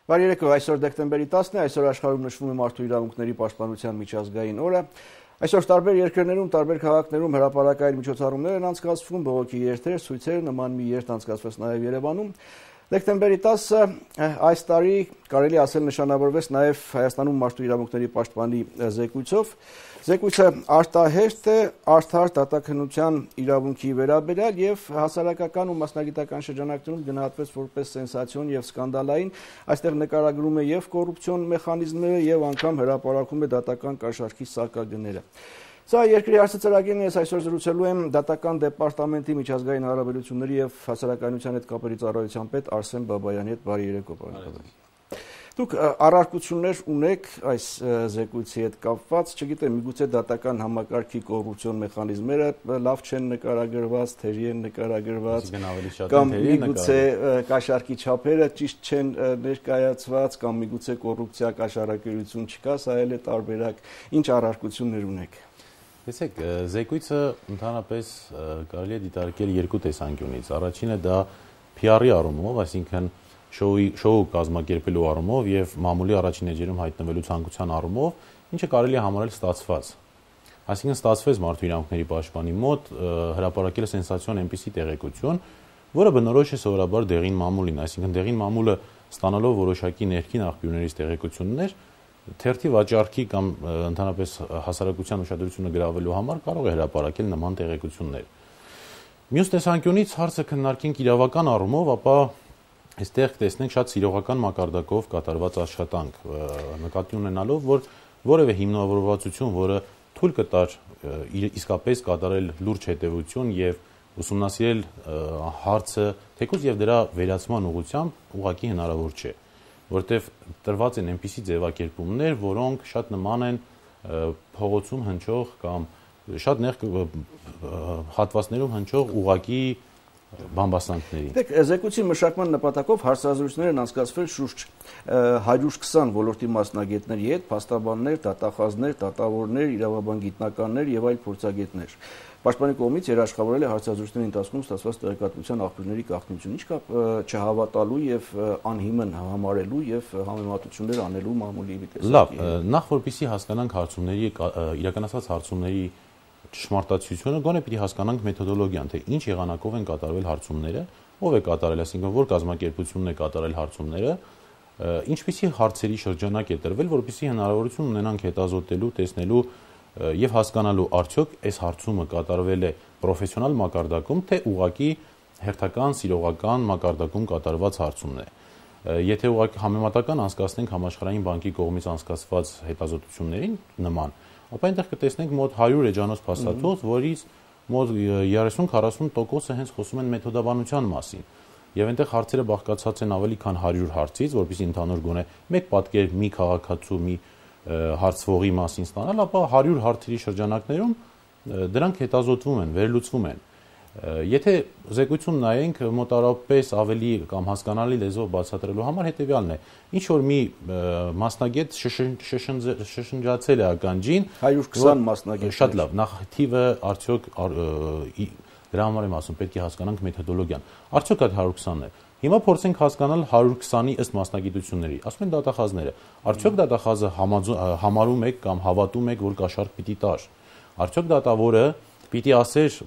Բարի երեկո, այսօր դեկտեմբերի 10-ն է, այսօր աշխարհում նշվում է մարդու իրավունքների պաշտպանության միջազգային օրը։ Այսօր տարբեր երկրներում, տարբեր քաղաքներում հրապարակային միջոցառումներ են անցկացվում, բողոքի երթեր, ցույցեր, նման մի երթ անցկացվեց նաև Երևանում։ Դեկտեմբերի 10-ը այս տարի կարելի ասել նշանավորվեց նաև Հայաստանում մարդու իրավունքների պաշտպանի զեկույցով։ Զեկույցը արտահերթ է արդար դատաքննության իրավունքի վերաբերյալ եւ հասարակական ու մասնագիտական շրջանակներում գնահատվեց որպես սենսացիոն եւ սկանդալային։ Այստեղ նկարագրում է եւ կոռուպցիոն մեխանիզմները եւ անգամ հրապարակում է դատական կաշառքի սակագները։ Սա երկրի հարցը ծրագիրն է, ես այսօր զրուցելու եմ դատական դեպարտամենտի միջազգային հարաբերությունների եւ հասարակայնության հետ կապերի ծառայության պետ Արսեն Բաբայանի հետ։ Բարի երեկո, պարոն Բաբայան։ Դուք առարկություններ ունեք այս զեկույցի հետ կապված, չգիտեմ, միգուցե դատական համակարգի կոռուպցիոն մեխանիզմները լավ չեն նկարագրված, թերի են նկարագրված, կամ միգուցե կաշառքի չափերը ճիշտ չեն ներկայացված, կամ միգուցե կոռուպցիա կաշառակերություն չկա, սա էլ է տարբերակ, ինչ առարկություններ ունեք։ Տեսեք, զեկույցը ընդհանրապես կարելի է դիտարկել երկու տեսանկյունից։ Առաջինը դա PR-ի առումով, այսինքն շոու կազմակերպելու առումով եւ մամուլի առաջին էջերում հայտնվելու ցանկության առումով, ինչը կարելի է համարել ստացված։ Այսինքն ստացվեց մարդու իրավունքների պաշտպանի մոտ հրապարակել սենսացիոն այնպիսի տեղեկություն, որը բնորոշ է սովորաբար դեղին մամուլին, այսինքն դեղին մամուլը ստանալով որոշակի ներքին աղբյուրներից տեղեկություններ թերթի վաճառքի կամ ընդհանրապես հասարակության ուշադրությունը գրավելու համար կարող է հրապարակել նման տեղեկություններ։ Մյուս տեսանկյունից հարցը քննարկենք իրավական առումով, ապա այստեղ տեսնենք շատ սիրողական մակարդակով կատարված աշխատանք, նկատի ունենալով, որ որևէ հիմնավորվածություն, որը թույլ կտար իսկապես կատարել լուրջ հետևություն եւ ուսումնասիրել հարցը, թեկուզ եւ դրա վերացման ուղղությամբ ուղղակի հնարավոր չէ, որտեղ տրված են այնպիսի ձևակերպումներ, որոնք շատ նման են փողոցում հնչող կամ շատ նեղ հատվածներում հնչող ուղղակի բամբասանքների։ Դեք, զեկույցի մշակման նպատակով հարցազրույցներ են անցկացվել շուրջ 120 ոլորտի մասնագետների հետ, փաստաբաններ, դատախազներ, դատավորներ, իրավաբան գիտնականներ եւ այլ փորձագետներ։ Պաշտպանի կողմից երաշխավորել է հարցազրույցների ընթացքում ստացված տեղեկատվության աղբյուրների գաղտնիություն, ինչ կա չհավատալու եւ անհիմն համարելու եւ համեմատություններ անելու մամուլի տեսակի։ Լավ, նախ որպեսզի հասկանանք հարցումների իրականացված հարցումների ճշմարտացիությունը, գոնե պիտի հասկանանք մեթոդոլոգիան, թե ինչ եղանակով են կատարվել հարցումները, ով է կատարել, այսինքն որ կազմակերպությունն է կատարել հարցումները, ինչպիսի հարցերի շրջանակ է տրվել, որպեսզի հնարավորություն ունենանք հետազոտելու, տեսնելու եւ հասկանալու արդյոք այս հարցումը կատարվել է պրոֆեսիոնալ մակարդակում, թե ուղղակի հերթական սիրողական մակարդակում կատարված հարցումն է։ Եթե ուղղակի համեմատական անցկացնենք համաշխարհային բանկի կողմից անցկացված հետազոտություններին նման, ապա այնտեղ կտեսնենք մոտ 100 էջանոց փաստաթուղթ, որից մոտ 30-40%-ը հենց խոսում են մեթոդաբանության մասին։ Եվ այնտեղ հարցերը բաղկացած են ավելի քան 100 հարցից, որպեսզի ընդհանուր գոնե մեկ պատկեր մի քաղաքացու, մի հարցվողի մասին ստանալ, ապա 100 հարցերի շրջանակներում դրանք հետազոտվում են, վերլուծվում են։ Եթե զեկույցում նայենք մոտավորապես ավելի կամ հասկանալի լեզվով բացատրելու համար հետեւյալն է. ինչ որ մի մասնագետ շշնջացել է ականջին 120 մասնագետ։ Շատ լավ, նախ թիվը արդյոք դրա համար եմ ասում, պետք է հասկանանք մեթոդոլոգիան։ Արդյոք այդ 120-ն է։ Հիմա փորձենք հասկանալ 120-ի ըստ մասնագիտությունների, ասում են դատախազները։ Արդյոք դատախազը համարում եք կամ հավատում եք, որ կաշառք պիտի տար։ Արդյոք դատավորը պիտի ասեր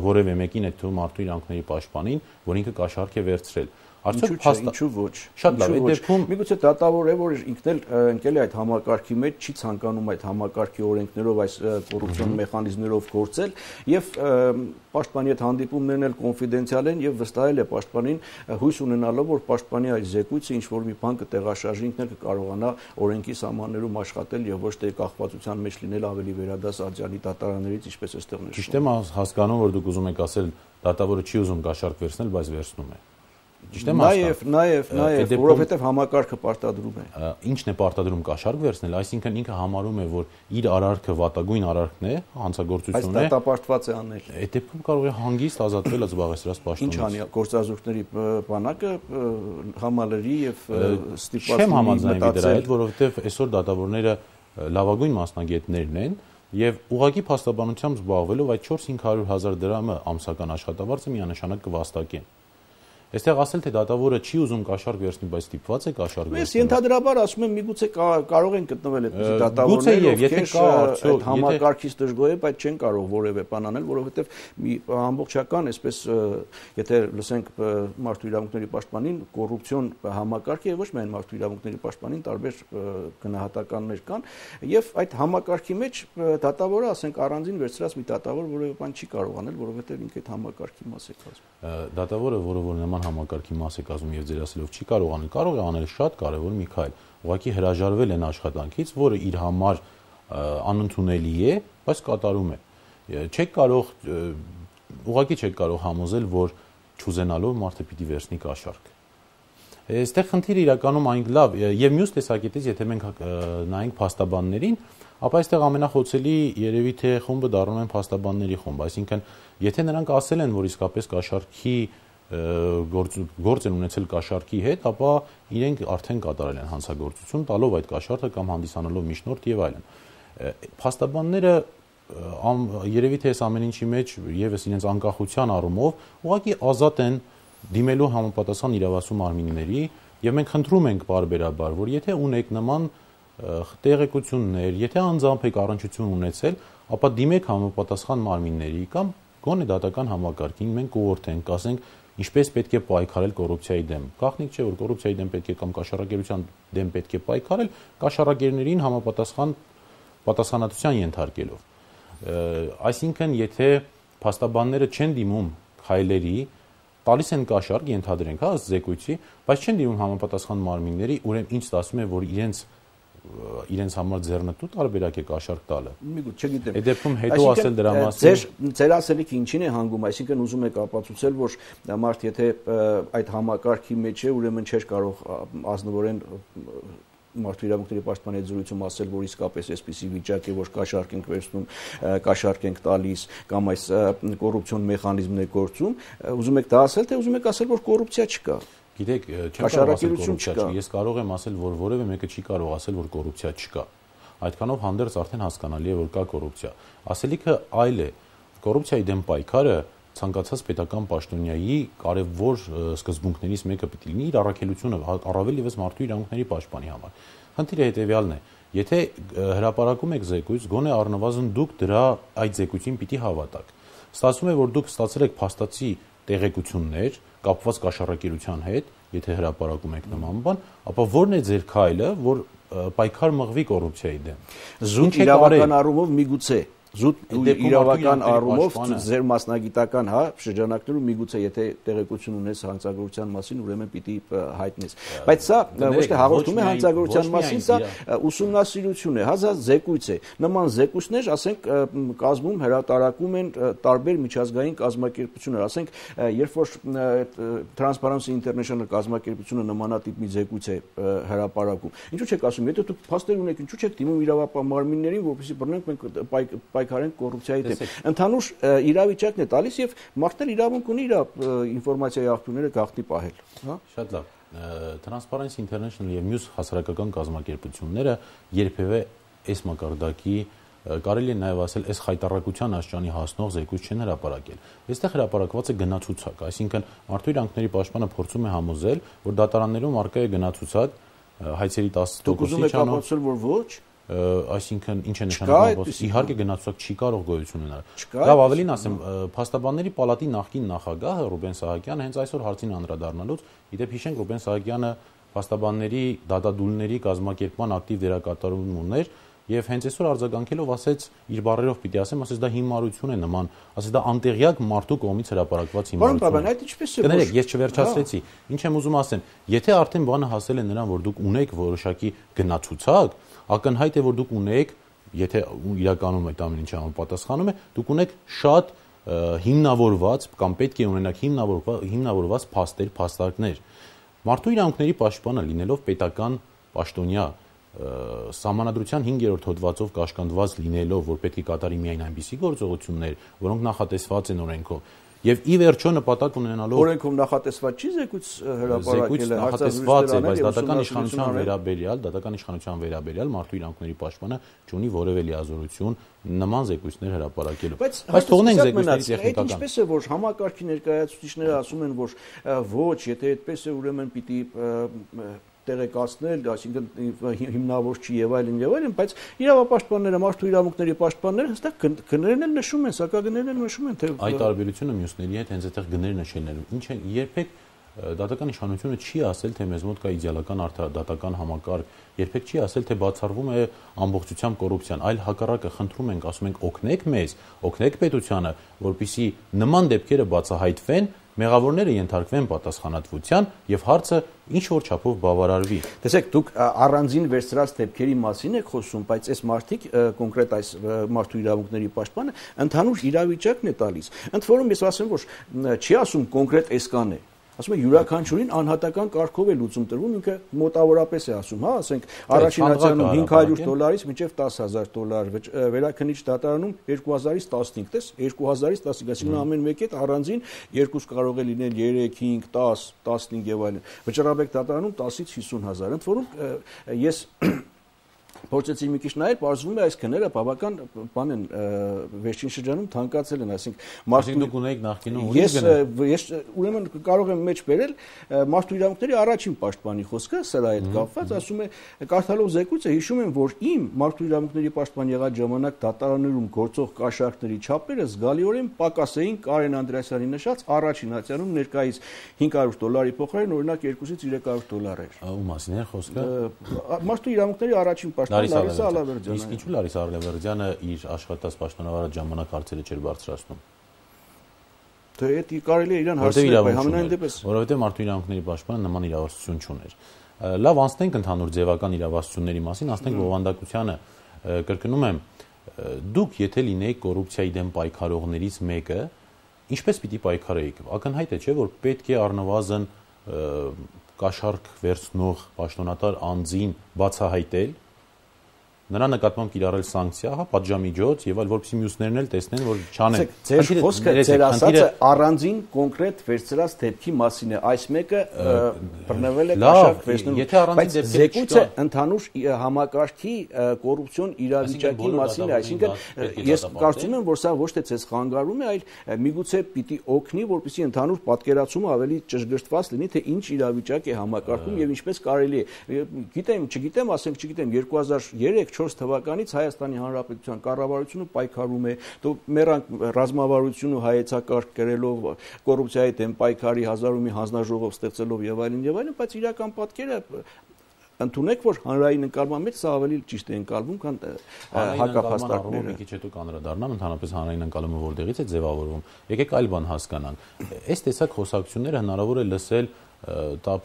որևէ մեկին այդ թվում մարդու իրավունքների պաշտպանին, որ ինքը կաշառք է վերցրել։ Արդյոք ինչու ոչ։ Շատ լավ, այդ դեպքում միգուցե դատավոր է, որ ինքն էլ ընկել է այդ համակարգի մեջ, չի ցանկանում այդ համակարգի օրենքներով այս կոռուպցիոն մեխանիզմներով գործել եւ պաշտպանի հետ հանդիպումներն էլ կոնֆիդենցիալ են եւ վստահել է պաշտպանին հույս ունենալով, որ պաշտպանի այս զեկույցը ինչ որ մի բան կտեղաշարժի, ինքն էլ կկարողանա օրենքի սահմաններում աշխատել եւ ոչ թե կախվածության մեջ լինել ավելի վերադաս աջանի դատարաններից, ինչպես այստեղ նշվում է։ Ճիշտ եմ հասկանում, որ դուք ուզում եք ասել դատավորը չի ուզում կաշառք վերցնել, բայց վերցնում է։ Ճիշտ եմ հասկանում։ Նաև, որովհետև համակարգը պարտադրում է։ Ինչն է պարտադրում կաշառք վերցնել, այսինքն ինքը համարում է, որ իր արարքը վատագույն արարքն է, հանցագործություն է։ Այս դատապարտված է անել։ Այդ դեպքում կարող է հանգիստ ազատվել զբաղեցրած պաշտոնից։ Ինչ անի գործազուրկների բանակը համալրի եւ ստիպված չեմ համաձայնվի դրա հետ, որովհետև այսօր դատավորները լավագույն մասնագետներն են եւ ուղղակի փաստաբանությամբ զբաղվելով այդ 4-500 հազար դրամը ամսական աշխատավարձը միանշանակ կվաստակեն։ Այստեղ ասել թե դատավորը չի ուզում կաշառք վերցնի, բայց ստիպված է կաշառք վերցնել։ Ես ենթադրաբար ասում եմ, միգուցե կարող են գտնվել այդպիսի դատավորներ, ովքեր այդ համակարգից դժգոհ է, բայց չեն կարող որևէ բան անել, որովհետև մի ամբողջական, այսպես եթե լսենք մարդու իրավունքների պաշտպանին, կոռուպցիոն համակարգ է, ոչ միայն մարդու իրավունքների պաշտպանին տարբեր գնահատականներ կան, եւ այդ համակարգի մեջ դատավորը, ասենք առանձին վերցրած մի դատավոր որևէ բան չի կարող անել, որովհետև ինքը այդ համակարգի մաս է կազմում։ Դատավորը, որը նման համակարգի մաս է կազմում եւ ձեր ասելով չի կարող անել, կարող է անել շատ կարեւոր մի քայլ։ Ուղղակի հրաժարվել են աշխատանքից, որը իր համար անընդունելի է, բայց կատարում է։ Չեք կարող ուղղակի չեք կարող համոզել, որ չուզենալով մարդը պիտի վերցնի կաշառք։ Այստեղ խնդիրը իրականում այն լավ եւ մյուս տեսակետից, եթե մենք նայենք փաստաբաններին, ապա այստեղ ամենախոցելի երևի թե խումբը դառնում են փաստաբանների խումբ, այսինքն եթե նրանք ասել են, որ իսկապես կաշառքի գործ են ունեցել կաշառքի հետ, ապա իրենք արդեն կատարել են հանցագործություն, տալով այդ կաշառքը կամ հանդիսանալով միջնորդ եւ այլն։ Փաստաբանները երևի թե այս ամեն ինչի մեջ եւս իրենց անկախության առումով ուղղակի ազատ են դիմելու համապատասխան իրավասու մարմինների եւ մենք խնդրում ենք բարբերաբար, որ եթե ունեք նման տեղեկություններ, եթե անձամբ եք առնչություն ունեցել, ապա դիմեք համապատասխան մարմինների կամ գոնե դատական համակարգին, մենք կուղղորդենք, ասենք ինչպես պետք է պայքարել կոռուպցիայի դեմ։ Գաղտնիք չէ, որ կոռուպցիայի դեմ պետք է կամ կաշառակերության դեմ պետք է պայքարել, կաշառակերներին համապատասխան պատասխանատվության ենթարկելով։ Այսինքն, եթե փաստաբանները չեն դիմում քայլերի, տալիս են կաշառք, ենթադրենք, ըստ զեկույցի, բայց չեն դիմում համապատասխան մարմինների, ուրեմն ինչ ասում է, որ իրենց համար ձեռնտու տարբերակ է կաշառք տալը։ Միգուցե չգիտեմ։ Այդ դեպքում հետո ասել դրա մասին։ Ձեր ասելիքը ինչին է հանգում, այսինքն ուզում եք ապացուցել, որ մարդ եթե այդ համակարգի մեջ է, ուրեմն չէր կարող ազնվորեն մարդու իրավունքների պաշտպանի հետ զրույցում ասել, որ իսկապես այսպիսի վիճակ է, որ կաշառք ենք վերցնում, կաշառք ենք տալիս կամ այս կոռուպցիոն մեխանիզմն է գործում, ուզում եք դա ասել, թե ուզում եք ասել, որ կոռուպցիա չկա։ Գիտեք, չեմ կարող ասել կոռուպցիա չկա։ Ես կարող եմ ասել, որ որևէ մեկը չի կարող ասել, որ կոռուպցիա չկա։ Այդքանով հանդերձ արդեն հասկանալի է, որ կա կոռուպցիա։ Ասելիքը այլ է։ Կոռուպցիայի դեմ պայքարը ցանկացած պետական պաշտոնյայի կարևոր սկզբունքներից մեկը պետք է լինի իր առաքելությունը առավել ևս մարդու իրավունքների պաշտպանի համար։ Խնդիրը հետեւյալն է. եթե հրապարակում եք զեկույց, գոնե առնվազն դուք դրա այդ զեկույցին պիտի հավատաք։ Ստացվում է, որ դուք ստացել եք փաստացի տեղեկություններ կապված կաշառակերության հետ, եթե հրապարակում եք նման բան, ապա ո՞րն է ձեր քայլը, որ պայքար մղվի կոռուպցիայի դեմ։ Զուտ իրավական առումով միգուցե Զուտ իրավական առումով ձեր մասնագիտական շրջանակներում միգուցե եթե տեղեկություն ունես հանցագործության մասին, ուրեմն պիտի հայտնես։ Բայց սա ոչ թե հաղորդում է հանցագործության մասին, սա ուսումնասիրություն է, հազար զեկույց է։ Նման զեկույցներ, ասենք, կազմում հրատարակում են տարբեր միջազգային կազմակերպություններ, ասենք, երբ որ Transparency International կազմակերպությունը նմանատիպ մի զեկույց է հրապարակում։ Ինչու՞ չեք ասում, եթե դուք փաստեր ունեք, ինչու՞ չեք դիմում իրավապահ մարմիններին, որպեսզի բռնենք մենք պայքարենք կոռուպցիայի դեմ։ Ընդհանուր իրավիճակն է տալիս եւ մարդն իրավունք ունի իր ինֆորմացիայի աղբյուրները գաղտնի պահել, հա։ Շատ լավ։ Transparency International եւ մյուս հասարակական կազմակերպությունները երբևէ այս մակարդակի կարելի է նաեւ ասել այս խայտառակության աշճանի հասնող զեկույց չեն հրապարակել։ Այստեղ հրապարակված է գնացուցակ, այսինքն մարդու իրավունքների պաշտպանը փորձում է համոզել, որ դատարաններում արկա է գնացուցակ հայցերի 10%-ից Դուք ուզում եք ապացուցել, որ ոչ։ Այսինքն ինչ է նշանակում, իհարկե գնացուցակ չի կարող գոյություն ունենալ։ Լավ, ավելին ասեմ, փաստաբանների պալատի նախկին նախագահը Ռուբեն Սահակյանը հենց այսօր հարցին անդրադառնալուց, իդեպ հիշենք Ռուբեն Սահակյանը փաստաբանների դատադուլների կազմակերպման ակտիվ դերակատարում ուներ եւ հենց այսօր արձագանքելով ասեց իր բառերով պիտի ասեմ, ասեց դա հիմարություն է նման, ասեց դա անտեղյակ մարդու կողմից հրապարակված հիմարություն։ Պարոն, այդ ինչպես է։ Կներեք, ես չվերջացրեցի։ Ինչ եմ ուզում ասեմ, եթե արդեն բանը հասել է նրան, որ դուք ունեք որոշակի գնացուցակ, ակնհայտ է, որ դուք ունեք, եթե իրականում այդ ամեն ինչը համապատասխանում է, դուք ունեք շատ հիմնավորված կամ պետք է ունենաք հիմնավորված փաստեր, փաստարկներ։ Մարդու իրավունքների պաշտպանը լինելով պետական պաշտոնյա, Սահմանադրության 5-րդ հոդվածով կաշկանդված լինելով, որ պետք է կատարի միայն այնպիսի գործողություններ, որոնք նախատեսված են օրենքով, եւ ի վերջո նպատակ ունենալով օրենքում նախատեսված չի զեկույց հրապարակելը, նախատեսված է, բայց դատական իշխանության վերաբերյալ մարդու իրավունքների պաշտպանը չունի որևէ լիազորություն նման զեկույցներ հրապարակելու։ Բայց թողնենք զեկույցների տեխնիկական։ Ինչպես է, որ համակարգի ներկայացուցիչները ասում են, որ ոչ, եթե այդպես է, ուրեմն պիտի տեղեկացնել, այսինքն հիմնավոր չի եւ այլն, բայց իրավապաշտպանները, մարդու իրավունքների պաշտպանները հստակ գներն էլ նշում են, սակագներն էլ նշում են, թե այդ տարբերությունը մյուսների հետ հենց այդտեղ գներ նշելն ինչ է, երբեք դատական իշխանությունը չի ասել, թե մեզ մոտ կա իդեալական դատական համակարգ, երբեք չի ասել, թե բացառվում է ամբողջությամբ կոռուպցիան, այլ հակառակը խնդրում ենք, ասում ենք օգնեք մեզ, օգնեք պետությանը, որպեսզի նման դեպքերը բացահայտվեն, մեղավորները ենթարկվեն պատասխանատվության եւ հարցը ինչ որ չափով բավարարվի։ Տեսեք, դուք առանձին վերցրած դեպքերի մասին եք խոսում, բայց այս մարդիկ, կոնկրետ այս մարդու իրավունքների պաշտպանը, ընդհանուր իրավիճակն է տալիս։ Ընդ որում ես ասեմ, որ չի ասում կոնկրետ այսքան է։ Ասում է յուրաքանչյուրին անհատական կարգով է լուծում տրվում, ինքը մոտավորապես է ասում, հա, ասենք առաջին ացիանում $500-ից մինչև $10,000, վերաքննիչ դատարանում 2000-ից 15, տես 2000-ից 15, այսինքն ամեն մեկի հետ առանձին երկուս կարող է լինել 3, 5, 10, 15 եւ այլն։ Վճռաբեկ դատարանում 10-ից 50,000, ընդ որում ես փորձեցի մի քիչ նայել, պարզվում է այս քները բավական բան են վերջին շրջանում թանկացել են, այսինքն դուք ունեիք նախկինում ուրիշ գներ։ Ես ուրեմն կարող եմ մեջ բերել մարդու իրավունքների առաջին պաշտպանի խոսքը, սրա հետ կապված, ասում է, կարդալով զեկույցը հիշում եմ, որ իմ մարդու իրավունքների պաշտպան եղած ժամանակ դատարաններում գործող կաշառքների չափերը զգալիորեն պակաս էին Կարեն Անդրեասյանի նշած առաջին ացիանում ներկայից $500 փոխարեն օրինակ $2-ից $300 էր։ Ո՞ւմ մասին է խոսքը։ Մարդու իրավունքների առաջին Լարիսա Ալավերդյանը։ Իսկ ինչու Լարիսա Ալավերդյանը իր աշխատած պաշտոնավարած ժամանակ հարցերը չէր բարձրացնում։ Դե դա կարելի է իրան հարցնել, բայց համենայն դեպս որովհետև մարդու իրավունքների պաշտպանը նման իրավասություն չուներ։ Լավ, անցնենք ընդհանուր ձևական իրավասությունների մասին, անցնենք բովանդակությանը։ Կրկնում եմ, դուք եթե լինեիք կոռուպցիայի դեմ պայքարողներից մեկը, ինչպես պիտի պայքարեիք։ Ակնհայտ է, չէ, որ պետք է առնվազն կաշառք վերցնող պաշտոնատար անձին բացահայտել, նրա նկատմամբ կիրառել սանկցիա, հա, պատժամիջոց եւ այլ, որպեսզի մյուսներն էլ տեսնեն, որ չանեն։ Ձեր խոսքը, ձեր ասածը առանձին կոնկրետ վերցրած դեպքի մասին է, այս մեկը բռնվել է կաշառք վերցնելու, բայց զեկույցը ընդհանուր համակարգի կոռուպցիոն իրավիճակի մասին է, այսինքն ես կարծում եմ, որ սա ոչ թե ցես խանգարում է, այլ միգուցե պիտի օգնի, որպեսզի ընդհանուր պատկերացումը ավելի ճշգրտված լինի, թե ինչ իրավիճակ է համակարգում եւ ինչպես կարելի է։ Գիտեմ, չգիտեմ, ասենք, չգիտեմ, 2003-4 թվականից Հայաստանի Հանրապետության կառավարությունը պայքարում է, մեռանք ռազմավարություն ու հայեցակարգ կրելով, կոռուպցիայի դեմ պայքարի, հազար ու մի հանձնաժողով ստեղծելով եւ այլն, բայց իրական պատկերը ընդունեք, որ հանրային ընկալման մեջ սա ավելի ճիշտ է ընկալվում, քան հակափաստարկները։ Մի քիչ հետո կանդրադառնամ, ընդհանրապես հանրային ընկալումը որտեղից է ձևավորվում։ Եկեք այլ բան հասկանանք։ Այս տեսակ խոսակցությունները հնարավոր է լսել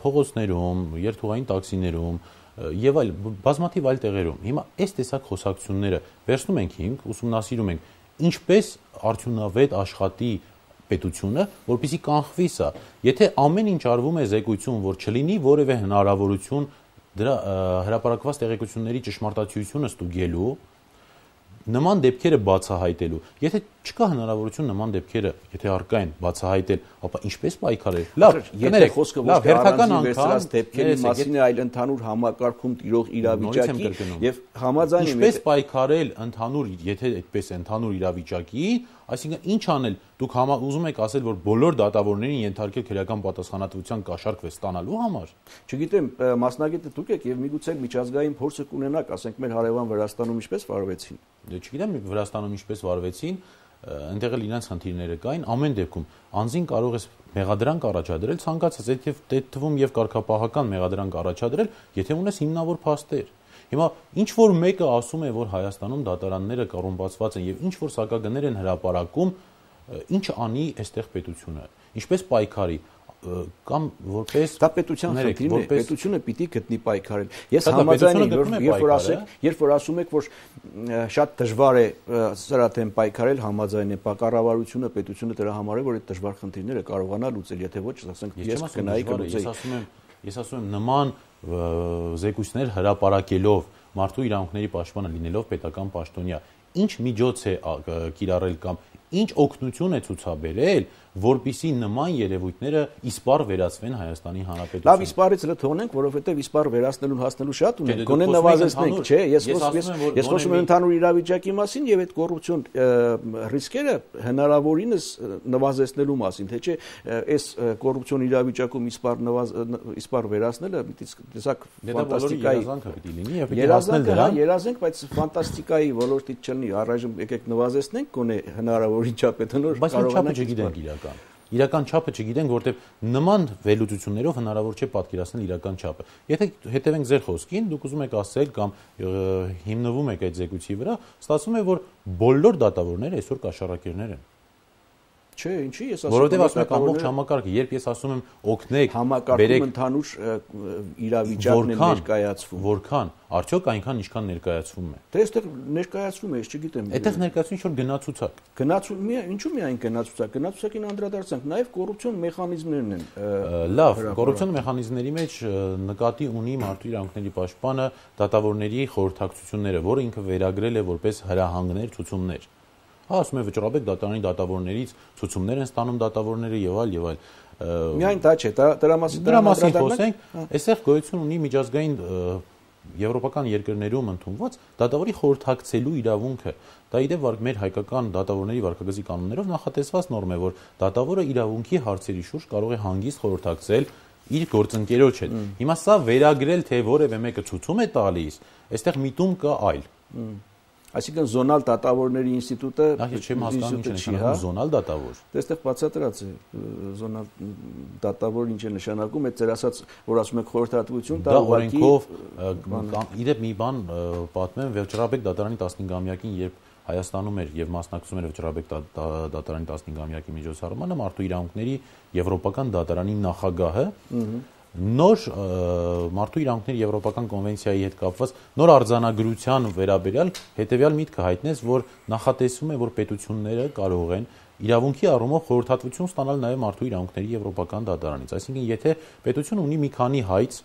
փողոցներում, երթուղային տաքսիներում եւ այլ բազմաթիվ այլ տեղերում։ Հիմա այս տեսակ խոսակցությունները վերցնում ենք ինք, ուսումնասիրում ենք, ինչպես արդյունավետ աշխատի պետությունը, որպեսզի կանխվի սա։ Եթե ամեն ինչ արվում է զեկույցում, որ չլինի որևէ հնարավորություն դրա հրապարակված տեղեկությունների ճշմարտացիությունը ստուգելու, նման դեպքերը բացահայտելու։ Եթե չկա հնարավորություն նման դեպքերը, եթե առկա են բացահայտել, ապա ինչպես պայքարել։ Լավ, եթե խոսքը ոչ թե առանձին վերցրած դեպքերի մասին է, այլ ընդհանուր համակարգում տիրող իրավիճակի եւ համաձայն եմ։ Ինչպես պայքարել ընդհանուր, եթե այդպես է ընդհանուր իրավիճակի, այսինքն ինչ անել, դուք ուզում եք ասել, որ բոլոր դատավորներին ենթարկել քրեական պատասխանատվության կաշառք ստանալու համար։ Չգիտեմ, մասնագետը դուք եք եւ միգուցե միջազգային փորձը կունենաք, ասենք մեր հարևան Վրաստանում ինչպես վարվեցին։ Դե չգիտեմ, Վրաստանում ինչպես վարվեցին, այնտեղ էլ իրենց խնդիրները կային, ամեն դեպքում անձին կարող է մեղադրանք առաջադրել, ցանկացած այդ թվում եւ կարգապահական մեղադրանք առաջադրել, եթե ունես հիմնավոր փաստեր։ Հիմա ինչ որ մեկը ասում է, որ Հայաստանում դատարանները կոռումպացված են եւ ինչ որ սակագներ են հրապարակում, ինչ անի այստեղ պետությունը, ինչպես պայքարի կամ որպես դա պետության խնդիրն է, պետությունը պիտի գտնի պայքարել։ Ես համաձայն եմ, երբ որ ասում եք, որ շատ դժվար է սրա դեմ պայքարել, համաձայն եմ, կառավարությունը, պետությունը դրա համար է, որ այդ դժվար խնդիրները կարողանա լուծել, եթե ոչ, ասենք, ես կգնայի կլուծեի։ Ես ասում եմ, նման զեկույցներ հրապարակելով, մարդու իրավունքների պաշտպանը լինելով պետական պաշտոնյա, ինչ միջոց է կիրառել կամ ինչ օգնություն է ցուցաբերել, որպիսի նման երևույթները իսպառ վերածվեն Հայաստանի Հանրապետության։ Լավ, իսպառից էլ թողնենք, որովհետև իսպառ վերացնելուն հասնելու շատ ունենք, գոնե նվազեցնենք, չէ, ես խոսում եմ ընդհանուր իրավիճակի մասին եւ այդ կոռուպցիոն ռիսկերը հնարավորինս նվազեցնելու մասին, թե չէ, այս կոռուպցիոն իրավիճակում իսպառ վերացնելը տեսակ ֆանտաստիկայի երազանք, բայց ֆանտաստիկայի ոլորտից չլինի, առայժմ եկեք նվազեցնենք, գոնե հնարավորին չափ է տնոր կարողանանք իրական չափը չգիտենք, որտեղ նման վերլուծություններով հնարավոր չէ պատկերացնել իրական չափը։ Եթե հետևենք ձեր խոսքին, դուք ուզում եք ասել կամ հիմնվում եք այդ զեկույցի վրա, ստացվում է, որ բոլոր դատավորները այսօր կաշառակերներ են։ Չէ, ինչի ես ասում եմ, որովհետև ասում եք ամբողջ համակարգը, երբ ես ասում եմ օգնեք, համակարգում ընդհանուր իրավիճակն է ներկայացվում։ Որքան, արդյոք այնքան ինչքան ներկայացվում է։ Դե այստեղ ներկայացվում է, ես չգիտեմ։ Այդտեղ ներկայացում ինչ-որ գնացուցակ։ Ինչու միայն գնացուցակ, գնացուցակին անդրադարձանք, նաև կոռուպցիոն մեխանիզմներն են։ Լավ, կոռուպցիոն մեխանիզմների մեջ նկատի ունի Մարդու իրավունքների պաշտպանը դատավորների խորհրդակցությունները, որը ինքը վերագրել է որպես հրահանգներ, ցուցումներ։ Ասում է վճռաբեկ դատարանի դատավորներից ցուցումներ են ստանում դատավորները եւ այլ։ Միայն դա չէ, դրա մասին խոսենք, այստեղ գոյություն ունի միջազգային եվրոպական երկրներում ընդունված դատավորի խորհրդակցելու իրավունքը։ Դա իդեպ մեր հայկական դատավորների վարքագծի կանոններով նախատեսված նորմ է, որ դատավորը իրավունքի հարցերի շուրջ կարող է հանգիստ խորհրդակցել իր գործընկերոջ հետ։ Հիմա սա վերագրել, թե որևէ մեկը ցուցում է տալիս, այստեղ միտում կա այլ։ Այսինքն զոնալ դատավորների ինստիտուտը չեմ հասկանում ինչ է նշանակում զոնալ դատավոր։ Այստեղ բացատրած է զոնալ դատավոր ինչ է նշանակում, այդ ձեր ասած, որ ասում եք խորհրդատվություն, դա օրենքով իդեպ մի բան պատմեմ, Վճռաբեկ դատարանի 15-ամյակին, երբ Հայաստանում էր եւ մասնակցում էր Վճռաբեկ դատարանի 15-ամյակի միջոցառմանը, Մարդու իրավունքների եվրոպական դատարանի նախագահը նոր Մարդու իրավունքների եվրոպական կոնվենցիայի հետ կապված նոր արձանագրության վերաբերյալ հետեւյալ միտքը հայտնեց, որ նախատեսվում է, որ պետությունները կարող են իրավունքի առումով խորհրդատվություն ստանալ նաև Մարդու իրավունքների եվրոպական դատարանից։ Այսինքն, եթե պետությունը ունի մի քանի հայց,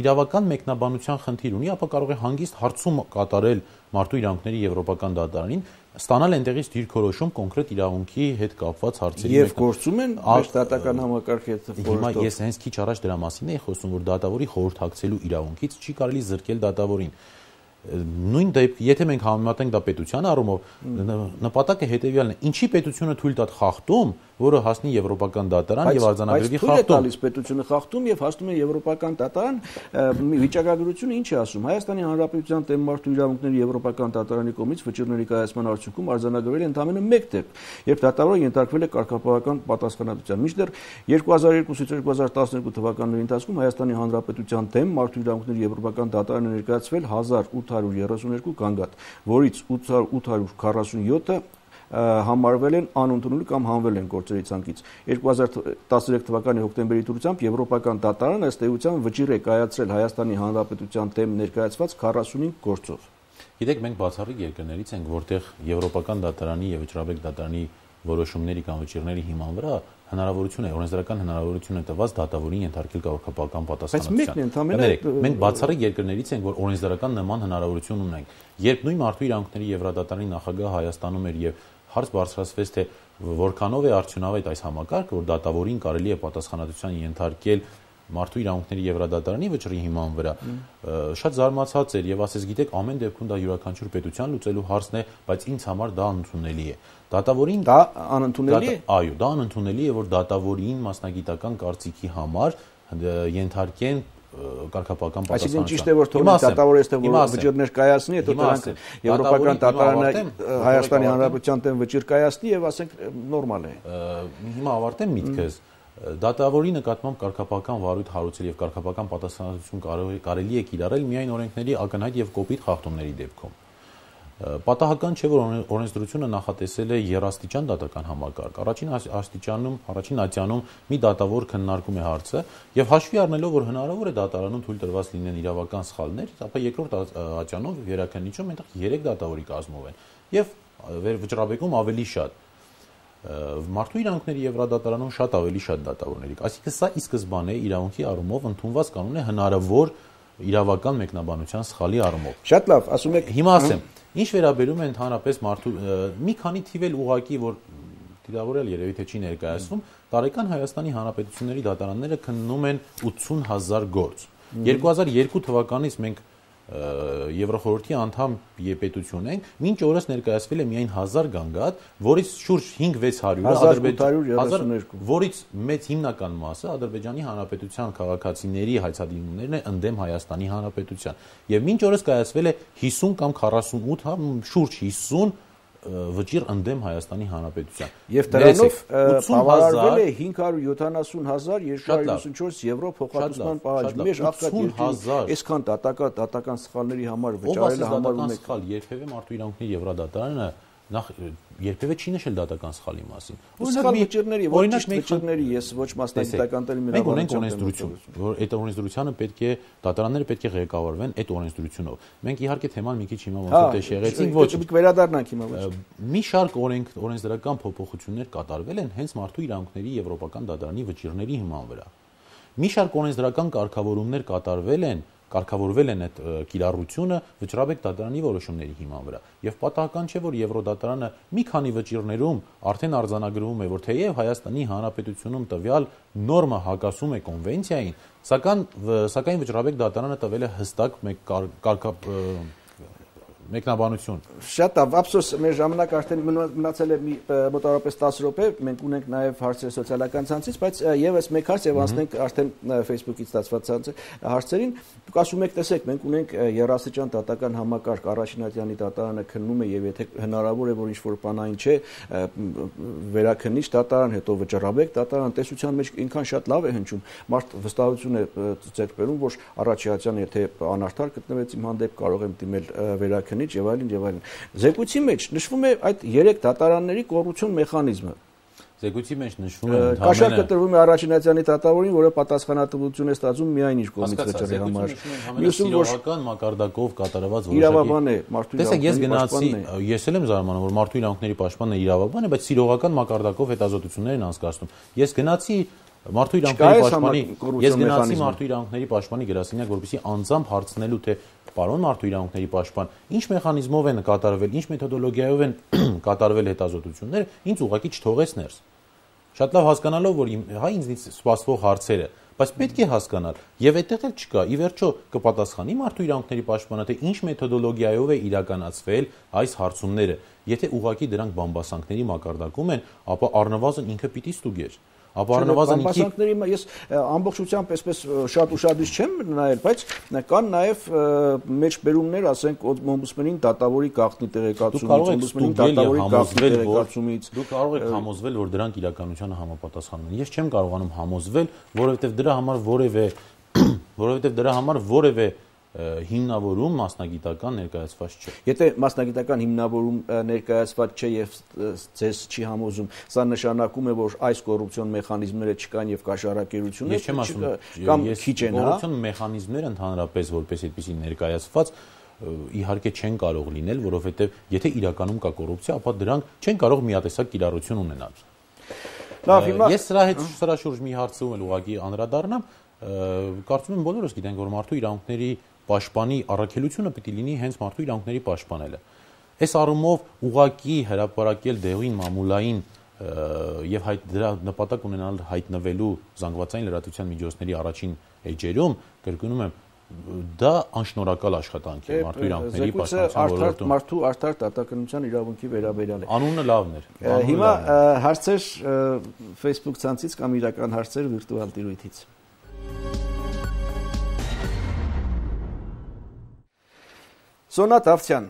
իրավական մեկնաբանության խնդիր ունի, ապա կարող է հանգիստ հարցում կատարել Մարդու իրավունքների եվրոպական դատարանին, ստանալ այնտեղից դիրքորոշում կոնկրետ իրավունքի հետ կապված հարցերի եւ գործում են դատական համակարգի հետ խորհրդով։ Հիմա ես հենց քիչ առաջ դրա մասին էի խոսում, որ դատավորի խորհրդակցելու իրավունքից չի կարելի զրկել դատավորին։ Նույն դեպքում, եթե մենք համեմատենք դա պետության առումով, նպատակը հետեւյալն է. ինչի պետությունը թույլ տա խախտում, որը հասնի եվրոպական դատարան եւ արձանագրվի խախտում։ Բայց պետությունը խախտում եւ հասնում է եվրոպական դատարան, վիճակագրությունը ինչ է ասում։ Հայաստանի Հանրապետության դեմ Մարդու իրավունքների եվրոպական դատարանի կողմից վճիռների կայացման արդյունքում արձանագրվել է ընդամենը 1 դեպք, երբ դատավորը ենթարկվել է կարգապահական պատասխանատվության։ Մինչդեռ 2002-ից 2012 թվականների ընթացքում Հայաստանի Հանրապետության դեմ Մարդու իրավունքների եվրոպական դատարանը ներկայացվել 1832 գանգատ, որից 847-ը համարվել են անընդունելի կամ հանվել են գործերի ցանկից։ 2013 թվականի հոկտեմբերի դուրսությամբ եվրոպական դատարանը ըստ էության վճիռ է կայացրել Հայաստանի Հանրապետության դեմ ներկայացված 45 գործով։ Գիտեք, մենք բացառիկ երկրներից ենք, որտեղ եվրոպական դատարանի եւ Վճռաբեկ դատարանի որոշումների կամ վճիռների հիման վրա հնարավորություն է, օրենսդրական հնարավորություն է տված դատավորին ենթարկել կարգապահական պատասխանատվության։ Մենք բացառիկ երկրներից ենք, որ օրենսդրական նման հնարավորություն ունենք։ Երբ նույն Մարդու իրավունքների Եվրադատարանի նախագահը Հայաստանում էր եւ հարց բարձրացվեց, թե որքանով է արդյունավետ այս համակարգը, որ դատավորին կարելի է պատասխանատվության ենթարկել Մարդու իրավունքների Եվրադատարանի վճռի հիման վրա, շատ զարմացած էր եւ ասես, գիտեք, ամեն դեպքում դա յուրաքանչյուր պետության լուծելու հարցն է, բայց ինձ համար դա անընդունելի է։ Դատավորին դա անընդունելի է։ Այո, դա անընդունելի է, որ դատավորին մասնագիտական կարծիքի համար ենթարկեն կարգապահական պատասխանատվության։ Այսինքն ճիշտ է, որ թողնենք դատավորը այստեղ որ վճիռներ կայացնի, հետո դրանք եվրոպական դատարանը Հայաստանի Հանրապետության դեմ վճիռ կայացնի եւ ասենք նորմալ է։ Հիմա ավարտեմ միտքս։ Դատավորի նկատմամբ կարգապահական վարույթ հարուցել եւ կարգապահական պատասխանատվություն կարելի է կիրառել միայն օրենքների ակնհայտ եւ կոպիտ խախտումների դեպքում։ Պատահական չէ, որ օրենսդրությունը նախատեսել է երաստիճան դատական համակարգ։ Առաջին ատյանում մի դատավոր քննարկում է հարցը եւ հաշվի առնելով, որ հնարավոր է դատարանում թույլ տրված լինեն իրավական սխալներ, ապա երկրորդ ատյանում վերաքննիչում այնտեղ 3 դատավորի կազմով են եւ Վճռաբեկում ավելի շատ։ Մարդու իրավունքների Եվրադատարանում շատ ավելի շատ դատավորների։ Այսինքն սա ի սկզբանե իրավունքի առումով ընդունված կանոն է հնարավոր իրավական մեկնաբանության սխալի առումով։ Շատ լավ, ասում եք։ Հիմա ասեմ, ինչ վերաբերում է ընդհանրապես մարդու մի քանի թիվ էլ ուղակի, որ դիտավորել, երևի թե չի ներկայացվում, տարեկան Հայաստանի Հանրապետությունների դատարանները քննում են 80,000 գործ։ 2002 թվականից մենք Եվրոխորհրդի անդամ պետություն ենք, մինչ օրս ներկայացվել է միայն 1000 գանգատ, որից շուրջ 5-600 որից մեծ հիմնական մասը Ադրբեջանի Հանրապետության քաղաքացիների հայցադիմումներն է ընդդեմ Հայաստանի Հանրապետության։ Եվ մինչ օրս կայացվել է 50 կամ 48, շուրջ 50 վճիռ ընդդեմ Հայաստանի Հանրապետության։ Եվ դրանով բավարարվել է 570,294 եվրո փոխհատուցման պահանջ։ Մեր աղքատ այսքան դատական սխալների համար վճարելը համարվում է սխալ, երբևէ մարդու իրավունքների Եվրոդատարանը նախ երբևէ չի նշել դատական սխալի մասին։ Սխալ վճիռների, ոչ ճիշտ վճիռների, ես ոչ մասնագիտական տելի մենք ունենք օրենսդրություն, որ այդ օրենսդրությանը պետք է դատարանները պետք է ղեկավարվեն այդ օրենսդրությունով։ Մենք իհարկե թեման մի քիչ հիմա ոնց որ դե շեղեցինք, ոչ վերադառնանք հիմա ոչ։ Մի շարք օրենսդրական փոփոխություններ կատարվել են հենց մարդու իրավունքների Եվրոպական դատարանի վճիռների հիման վրա։ Մի շարք օրենսդրական կարգավորումներ կարգավորվել են այդ կիրառությունը վճռաբեկ դատարանի որոշումների հիման վրա։ Եվ պատահական չէ, որ Եվրոդատարանը մի քանի վճիռներում արդեն արձանագրվում է, որ թեև Հայաստանի Հանրապետությունում տվյալ նորմը հակասում է կոնվենցիային, սակայն վճռաբեկ դատարանը տվել է հստակ մեկնաբանություն։ Շատ լավ, ափսոս, մեր ժամանակ արդեն մնացել է մոտավորապես 10 րոպե, մենք ունենք նաև հարցեր սոցիալական ցանցից, բայց եւս մեկ հարց եւ անցնենք արդեն Facebook-ից ստացված հարցերին։ Դուք ասում եք, տեսեք, մենք ունենք երասիճան դատական համակարգ, առաջինատյանի դատարանը քննում է եւ եթե հնարավոր է որ ինչ-որ բան այն չէ, վերաքննիչ դատարան, հետո վճռաբեկ դատարան, տեսության մեջ ինքան շատ լավ է հնչում, մարդ վստահություն է ձեռք բերում, որ առաջինատյան եթե անարդար գտնվեց իմ հանդեպ, կարող եմ դիմել վերաքննիչ եւ այլն։ Զեկույցի մեջ նշվում է այդ 3 դատարանների կոռուպցիոն մեխանիզմը։ Զեկույցի մեջ նշվում է կաշառքը տրվում է առաջինատյանի դատարանին, որը պատասխանատվություն է ստացում միայն իր կողմից վճռի համար։ Մյուսում որ մակարդակով կատարված որոշակի իրավաբան է, մարդու իրավունքների պաշտպանն է։ Ես էլ եմ զարմանում, որ մարդու իրավունքների պաշտպանն է իրավաբան է, բայց սիրողական մակարդակով հետազոտություններ են անցկացնում։ Ես գնացի Մարդու իրավունքների պաշտպանի գրասենյակ, որպեսզի անձամբ հարցնելու թե պարոն մարդու իրավունքների պաշտպան, ինչ մեխանիզմով են կատարվել, ինչ մեթոդոլոգիայով են կատարվել հետազոտությունները, ինձ ուղղակի չթողեց ներս։ Շատ լավ հասկանալով, որ ինձնից սպասվող հարցերը, բայց պետք է հասկանալ, եւ այդտեղ էլ չկա, ի վերջո կպատասխանի մարդու իրավունքների պաշտպանը, թե ինչ մեթոդոլոգիայով է իրականացվել այս հարցումները, եթե ուղղակի դրանք բամբասանքների մակարդակում են, ապա առնվազն ինքը պիտի ստուգեր։ Բամբասանքների ես ամբողջությամբ այսպես շատ ուշադրիչ չեմ նայել, բայց կան նաև մեջբերումներ, ասենք, օմբուդսմենին դատավորի գաղտնի տեղեկացումից, օմբուդսմենին դատավորի գաղտնի տեղեկացումից։ Դուք կարող եք համոզվել, որ դրանք իրականությանը համապատասխանում են։ Ես չեմ կարողանում համոզվել, որովհետև դրա համար որևէ հիմնավորում մասնագիտական ներկայացված չէ։ Եթե մասնագիտական հիմնավորում ներկայացված չէ եւ ձեզ չի համոզում, սա նշանակում է, որ այս կոռուպցիոն մեխանիզմները չկան եւ կաշառակերությունը կամ քիչ են, հա։ Կոռուպցիոն մեխանիզմները ընդհանրապես որպես այդպեսի ներկայացված իհարկե չեն կարող լինել, որովհետեւ եթե իրականում կա կոռուպցիա, ապա դրանք չեն կարող միատեսակ կիրառություն ունենալ։ Լավ, հիմա ես սրա շուրջ մի հարցում էլ ուղղակի անդրադառնամ, կարծում եմ բոլորս գիտենք, որ մարդու իրավունքների պաշտպանի առաքելությունը պիտի լինի հենց մարդու իրավունքների պաշտպանելը։ Այս առումով ուղղակի հրապարակել դեղին մամուլային եւ դրա նպատակ ունենալ հայտնվելու զանգվածային լրատվության միջոցների առաջին էջերում, կրկնում եմ, դա անշնորհակալ աշխատանք է մարդու իրավունքների պաշտպանության ոլորտում։ Մարդու արդար դատականության իրավունքի վերաբերյալ է։ Անունը լավն էր։ Հիմա հարցեր Facebook ցանցից կամ իրական հարցեր վիրտուալ տիրույթից։ Սոնատ Ավցյան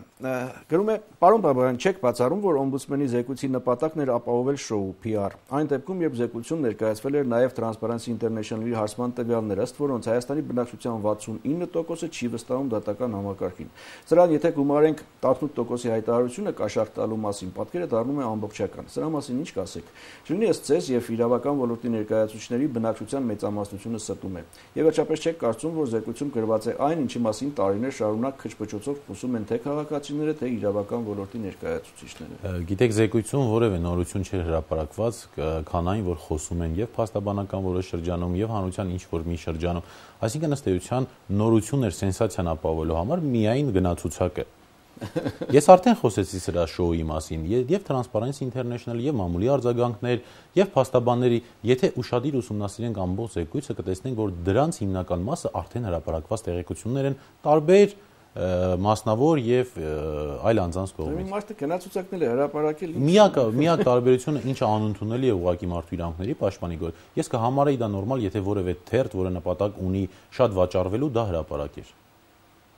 գրում է. Պարոն Բաբայան, չեք բացառում, որ օմբուդսմենի զեկույցի նպատակն էր ապահովել շոու, PR։ Այն դեպքում, երբ զեկույցում ներկայացվել էր նաև Transparency International-ի հարցման տվյալներ, ըստ որոնց Հայաստանի բնակչության 69%-ը չի վստահում դատական համակարգին։ Սրան եթե գումարենք 18%-ի հայտարարությունը կաշառք տալու մասին, պատկերը դառնում է ամբողջական։ Սրա մասին ինչ կասեք։ Չլինի ըստ ձեզ եւ իրավական ոլորտի ներկայացուցիչների բնակչության մեծամասնությունը ստում է։ Եվ վերջապես չեք կարծում, որ զեկույցում գրված է այն, ինչի մասին տարիներ շարունակ քչփչոցով խոսում են թե քաղաքացիները, թե իրավական ոլորտի ներկայացուցիչները։ Գիտեք, զեկույցում որևէ նորություն չէր հրապարակված, քան այն, որ խոսում են եւ փաստաբանական որոշ շրջանում եւ հանրության ինչ որ մի շրջանում, այսինքն ըստ էության նորություններ սենսացիան ապահովելու համար միայն գնացուցակը։ Ես արդեն խոսեցի սրա շոուի մասին, եւ Transparency International, եւ մամուլի արձագանքներ, եւ փաստաբանների, եթե ուշադիր ուսումնասիրենք ամբողջ զեկույցը, կտեսնենք, որ դրանց հիմնական մասը արդեն հրապարակված տեղեկություններ են տարբեր մասնավոր եւ այլ անձանց կողմից։ Մարդը գնացուցակնել է հրապարակել։ Միակ տարբերությունը ինչը անընդունելի է ուղղակի մարդու իրավունքների պաշտպանի գործ։ Ես կհամարեի դա նորմալ, եթե որևէ թերթ, որը նպատակ ունի շատ վաճառվելու, դա հրապարակեր։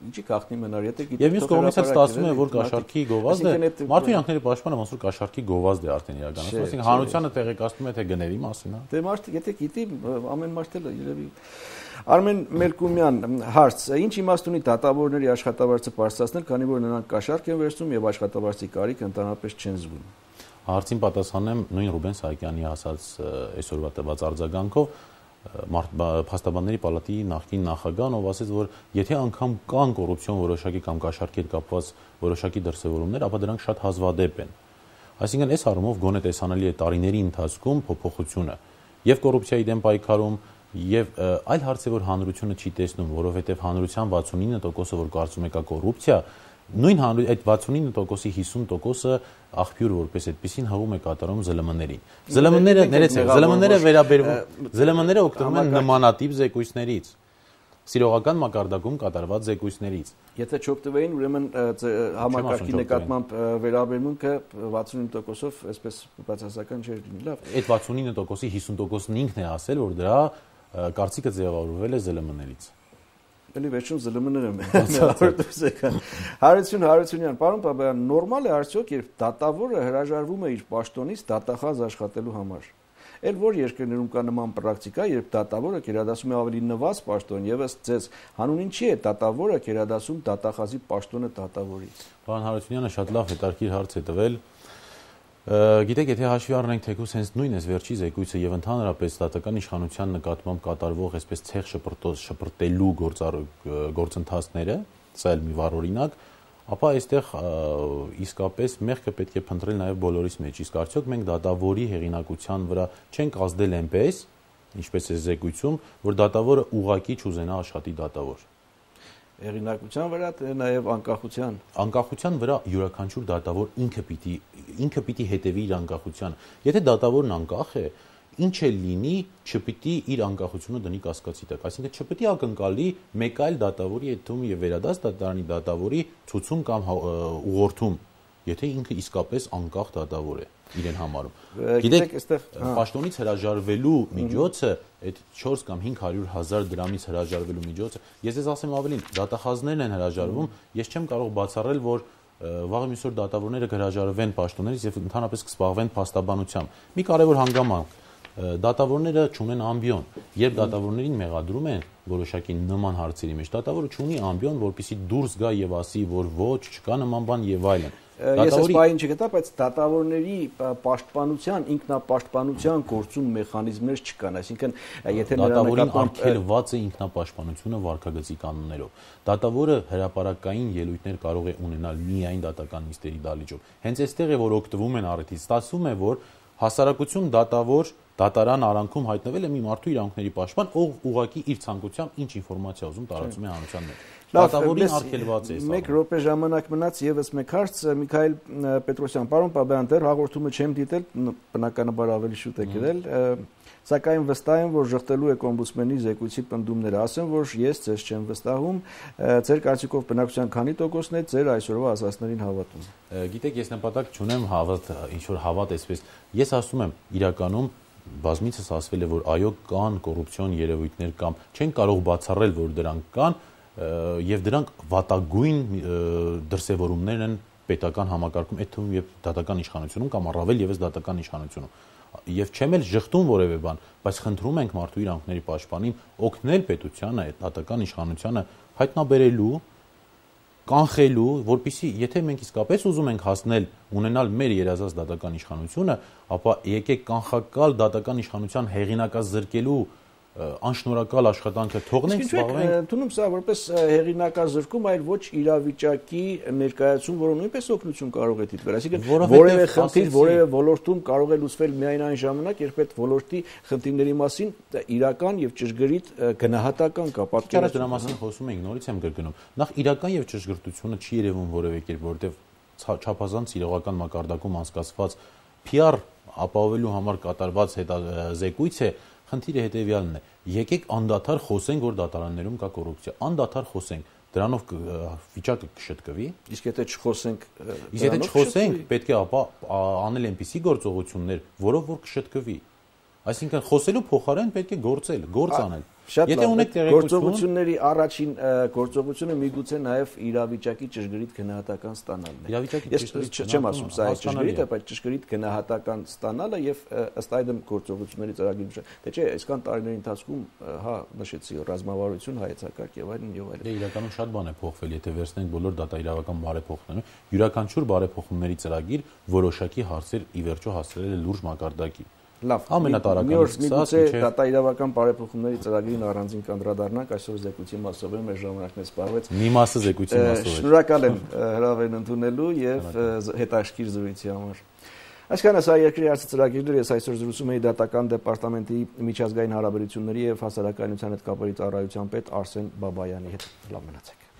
Ինչի գաղտնի մնար, եթե գիտեք։ Եվ մյուս կողմից էլ ստացվում է, որ կաշառքի գովազդը մարդու իրավունքների պաշտպանը ոնց որ կաշառքի գովազդ է արդեն իրականացնում, այսինքն հանրությանը տեղեկացնում է թե գների մասին, հա։ Դե մարդը եթե գիտի, ամեն մարդ էլ երևի։ Արմեն Մելքումյան, հարց. Ինչ իմաստ ունի դատավորների աշխատավարձը բարձրացնել, քանի որ նրանք կաշառք են վերցնում եւ աշխատավարձի կարիք ընդհանրապես չեն զգում։ Հարցին պատասխանեմ նույն Ռուբեն Սահակյանի ասած այսօրվա տված արձագանքով Փաստաբանների պալատի նախկին նախագահն, ով ասեց, որ եթե անգամ կան կոռուպցիոն որոշակի կամ կաշառքի հետ կապված որոշակի դրսևորումներ, ապա դրանք շատ հազվադեպ են։ Այսինքն այս առումով գոնե տեսանելի է տարիների ընթացքում փոփոխությունը եւ կոռուպցիայի դեմ պայքարում եւ այլ հարց է, որ հանրությունը չի տեսնում, որովհետեւ հանրության 69%-ը որ կարծում է կա կոռուպցիա, նույն այդ 69%-ի 50%-ը աղբյուր որպես այդպեսին հղում է կատարում ԶԼՄ-ներին։ ԶԼՄ-ները ներեցեք, ԶԼՄ-ները վերաբերվում, ԶԼՄ-ները օգտվում են նմանատիպ զեկույցներից, սիրողական մակարդակում կատարված զեկույցներից։ Եթե չօգտվեին, ուրեմն համակարգի նկատմամբ վերաբերմունքը 69%-ով այսպես բացասական չէր լինի, լավ։ Այդ 69%-ի 50%-ն ինքն է ասել, որ դրա կարծիքը ձևավորվել է ԶԼՄ-ներից։ Էլի վերջում ԶԼՄ-ները են։ Հարությունյան, պարոն Բաբայան, նորմալ է արդյոք, երբ դատավորը հրաժարվում է իր պաշտոնից դատախազ աշխատելու համար։ Էլ որ երկրներում կա նման պրակտիկա, երբ դատավորը գերադասում է ավելի նվազ պաշտոն, եւ ըստ ձեզ, հանուն ինչի է դատավորը գերադասում դատախազի պաշտոնը դատավորից։ Պարոն Հարությունյանը շատ լավ հետաքրքիր հարց է տվել։ Գիտեք, եթե հաշվի առնենք թեկուզ հենց նույն էս վերջի զեկույցը եւ ընդհանրապես դատական իշխանության նկատմամբ կատարվող այսպես ցեղ շպրտելու գործընթացները, սա էլ մի վառ օրինակ, ապա այստեղ իսկապես մեղքը պետք է փնտրել նաեւ բոլորիս մեջ։ Իսկ արդյոք մենք դատավորի հեղինակության վրա չենք ազդել այնպես, ինչպես է զեկույցում, որ դատավորը ուղակի չուզենա աշխատի դատավոր։ Հեղինակության վրա, թե նաև անկախության։ Անկախության վրա յուրաքանչյուր դատավոր ինքը պիտի հետևի իր անկախությանը։ Եթե դատավորն անկախ է, ինչ էլ լինի, չպիտի իր անկախությունը դնի կասկածի տակ։ Այսինքն չպիտի ակնկալի մեկ այլ դատավորի, այդ թվում եւ վերադաս դատարանի դատավորի ցուցում կամ ուղղորդում, եթե ինքը իսկապես անկախ դատավոր է իրեն համարում։ Գիտեք, այստեղ պաշտոնից հրաժարվելու միջոցը, այդ 4 կամ 500,000 դրամից հրաժարվելու միջոցը, ես ես ասեմ ավելին, դատախազներն են հրաժարվում, ես չեմ կարող բացառել, որ վաղը մյուսօր դատավորները կհրաժարվեն պաշտոններից եւ ընդհանրապես կզբաղվեն փաստաբանությամբ։ Մի կարևոր հանգամանք, դատավորները չունեն ամբիոն, երբ դատավորներին մեղադրում են որոշակի նման հարցերի մեջ, դատավորը չունի ամբիոն, որպեսզի դուրս գա եւ ասի, որ ոչ, չկա նման բան եւ այլն։ Ես այս բանը չգտա, բայց դատավորների պաշտպանության, ինքնապաշտպանության գործուն մեխանիզմներ չկան, այսինքն եթե դատավորին արգելված է ինքնապաշտպանությունը վարքագծի կանոններով։ Դատավորը հրապարակային ելույթներ կարող է ունենալ միայն դատական նիստերի դալիճով։ Հենց այստեղ է, որ օգտվում են առիթից, ստացվում է, որ հասարակություն դատավոր դատարան արանքում հայտնվել է մի մարդու իրավունքների պաշտպան, ով ուղղակի իր ցանկությամբ ինչ ինֆորմացիա ուզում տարածում է հանրության մեջ։ Դատավորին արգելված է։ Մեկ րոպե ժամանակ մնաց եւս մեկ հարց, Միքայել Պետրոսյան, պարոն Բաբայան, դեռ հաղորդումը չեմ դիտել, բնականաբար ավելի շուտ է գրել, սակայն վստահ եմ, որ ժխտելու եք օմբուդսմենի զեկույցի պնդումները, ասեմ, որ ես ձեզ չեմ վստահում, ձեր կարծիքով բնակչության քանի տոկոսն է ձեր այսօրվա ասածներին հավատում։ Գիտեք, ես նպատակ չունեմ ինչ որ հավատ այսպես։ Ես ասում եմ, իրականում բազմիցս ասվել է, որ այո, կան կոռուպցիոն երևույթներ կամ չեն կարող բացառել, որ դրանք կան, եւ դրանք վատագույն դրսևորումներ են պետական համակարգում, այդ թվում եւ դատական իշխանությունում կամ առավել եւս դատական իշխանությունում։ Եվ չեմ էլ ժխտում որևէ բան, բայց խնդրում ենք մարդու իրավունքների պաշտպանին օգնել պետությանը, այդ դատական իշխանությանը հայտնաբերելու, կանխելու, որպեսզի եթե մենք իսկապես ուզում ենք հասնել ունենալ մեր երազած դատական իշխանությունը, ապա եկեք կանխակալ դատական իշխանության հեղինակազրկելու անշնորհակալ աշխատանքը թողնենք, զբաղվենք։ Թվում սա որպես հեղինակար զրկում, այլ ոչ իրավիճակի ներկայացում, որը նույնպես օգնություն կարող է դիտվել։ Այսինքն որևէ խնդիր, որևէ ոլորտում կարող է լուծվել միայն այն ժամանակ, երբ այդ ոլորտի խնդիրների մասին իրական եւ ճշգրիտ գնահատական կա, պատկերացում։ Դրա մասին խոսում ենք, նորից եմ կրկնում։ Նախ իրական եւ ճշգրտությունը չի երևում որևէ կերպ, որովհետեւ չափազանց իրողական մակարդակում անցկացված PR ապահովելու համար կատարված զեկույց է, խնդիրը հետեւյալն է. եկեք անդադար խոսենք, որ դատարաններում կա կոռուպցիա, անդադար խոսենք, դրանով վիճակը կշտկվի։ Իսկ եթե չխոսենք, պետք է ապա անել այնպիսի գործողություններ, որով որ կշտկվի։ Այսինքն խոսելու փոխարեն պետք է գործ անել։ Եթե ունեք գործողությունների առաջին գործողությունը միգուցե նաև իրավիճակի ճշգրիտ գնահատական ստանալն է։ Ես չեմ ասում սա է ճշգրիտը, բայց ճշգրիտ գնահատական ստանալը եւ ըստ այդմ գործողությունների ծրագրի դե չէ, այսքան տարիների ընթացքում հա նշեցի ռազմավարություն, հայեցակարգ եւ այլն եւ այլն։ Դե իրականում շատ բան է փոխվել, եթե վերցնենք բոլոր դատաիրավական բարեփոխումները, յուրաքանչյուր բարեփոխումների ծրագիր որոշակի հարցեր ի վերջո հասցրել է լուրջ մակարդակի։ Լավ, միգուցե դատաիրավական բարեփոխումների ծրագրին առանձին կանդրադառնանք, այսօր զեկույցի մասով մեր ժամանակն է սպառվեց։ Մի մասը զեկույցի մասով է։ Շնորհակալ եմ հրավերն ընդունելու եւ հետաքրքիր զրույցի համար։ Այսքանը սա երկրի հարցի ծրագիրներ, ես այսօր զրուցում էի դատական դեպարտամենտի միջազգային հարաբերությունների եւ հասարակայնության հետ կապերի ծառայության պետ Արսեն Բաբայանի հետ։ Լավ մնացեք։